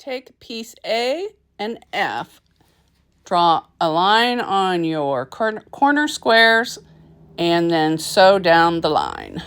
take piece A and F, draw a line on your corner squares, and then sew down the line.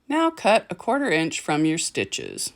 Now cut a 1/4 inch from your stitches.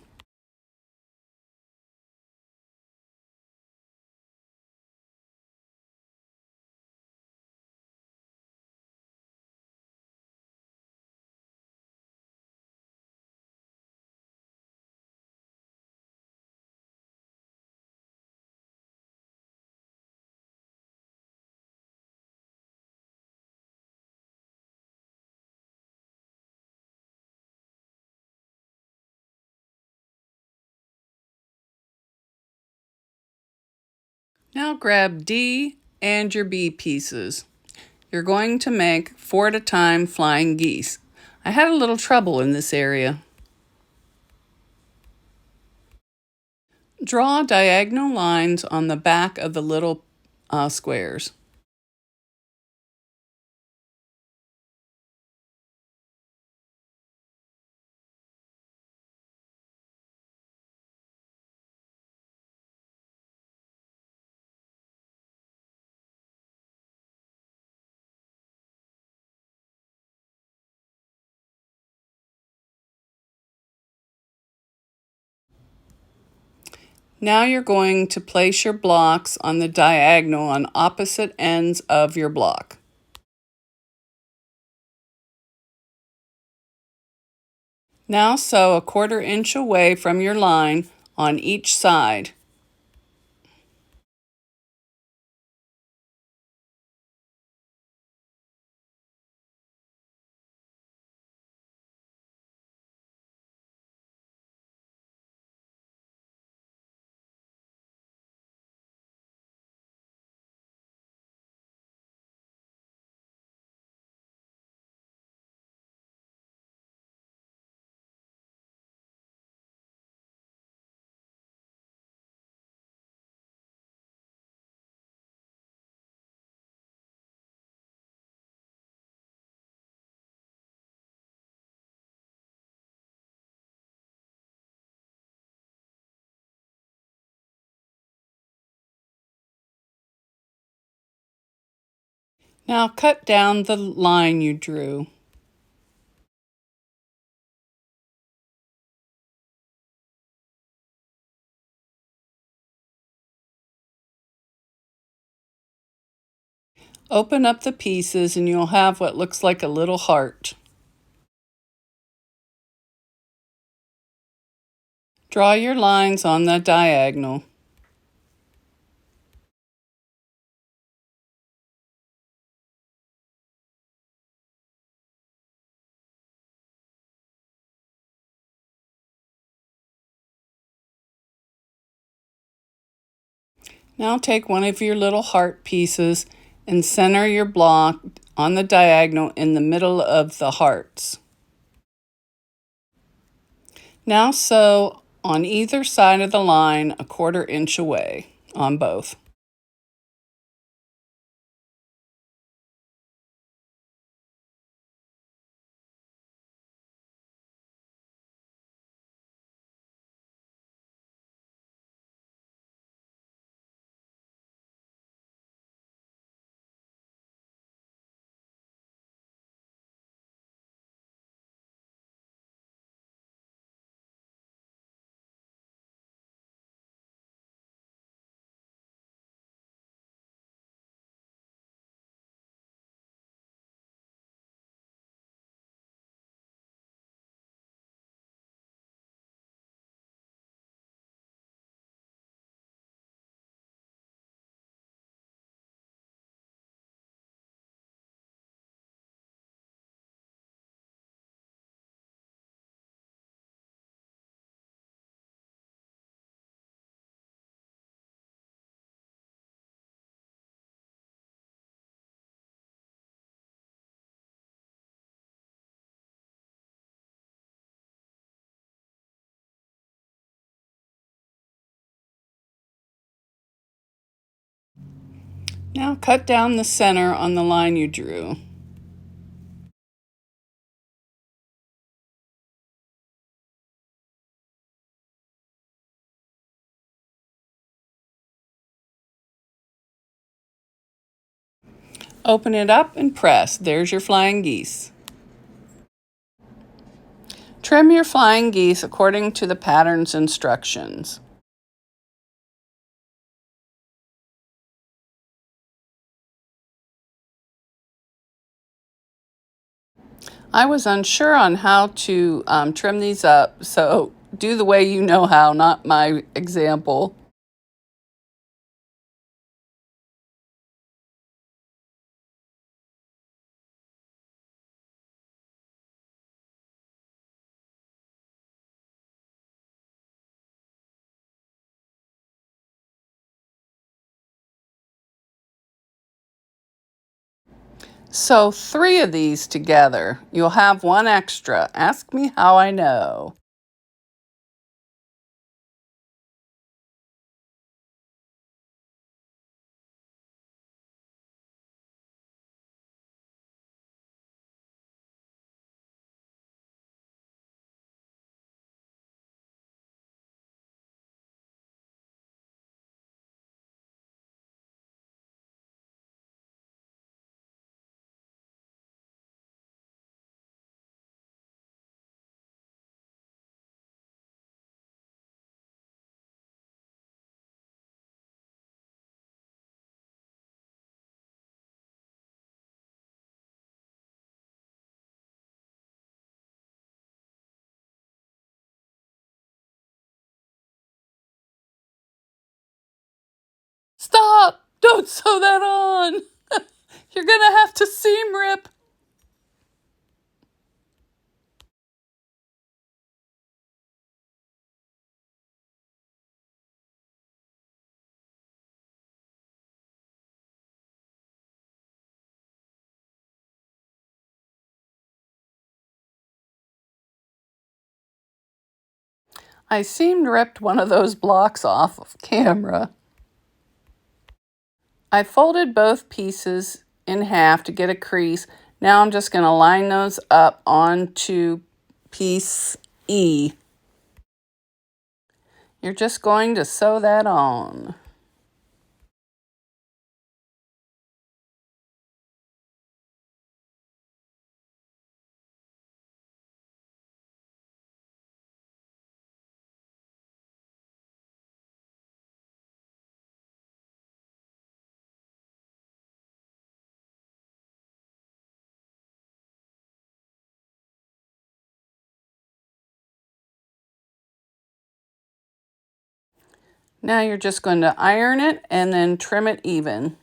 Now grab D and your B pieces. You're going to make 4 at a time flying geese. I had a little trouble in this area. Draw diagonal lines on the back of the little squares. Now you're going to place your blocks on the diagonal on opposite ends of your block. Now sew a 1/4 inch away from your line on each side. Now cut down the line you drew. Open up the pieces and you'll have what looks like a little heart. Draw your lines on the diagonal. Now take one of your little heart pieces and center your block on the diagonal in the middle of the hearts. Now sew on either side of the line a 1/4 inch away on both. Now cut down the center on the line you drew. Open it up and press. There's your flying geese. Trim your flying geese according to the pattern's instructions. I was unsure on how to trim these up, so do the way you know how, not my example. Sew 3 of these together. You'll have one extra. Ask me how I know. Stop! Don't sew that on! You're gonna have to seam rip. I seam ripped one of those blocks off of camera. I folded both pieces in half to get a crease. Now I'm just going to line those up onto piece E. You're just going to sew that on. Now you're just going to iron it and then trim it even.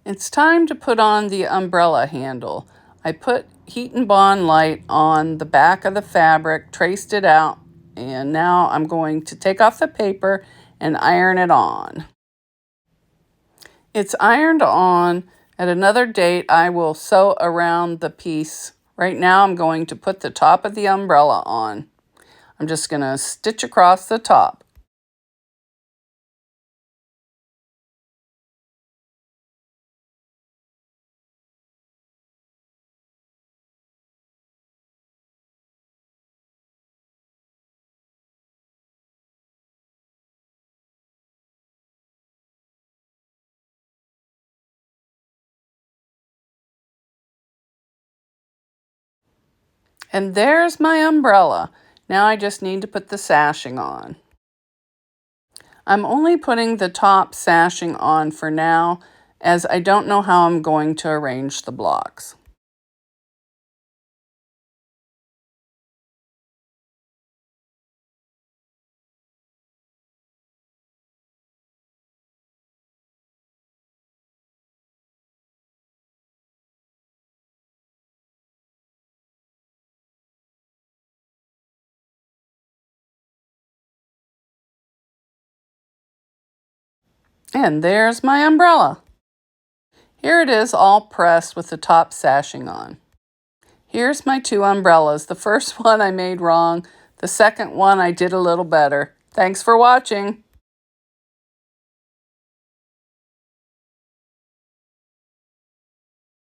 It's time to put on the umbrella handle. I put Heat and Bond light on the back of the fabric, traced it out, and now I'm going to take off the paper and iron it on. It's ironed on. At another date, I will sew around the piece. Right now, I'm going to put the top of the umbrella on. I'm just going to stitch across the top. And there's my umbrella. Now I just need to put the sashing on. I'm only putting the top sashing on for now, as I don't know how I'm going to arrange the blocks. And there's my umbrella. Here it is all pressed with the top sashing on. Here's my two umbrellas. The first one I made wrong. The second one I did a little better. Thanks for watching.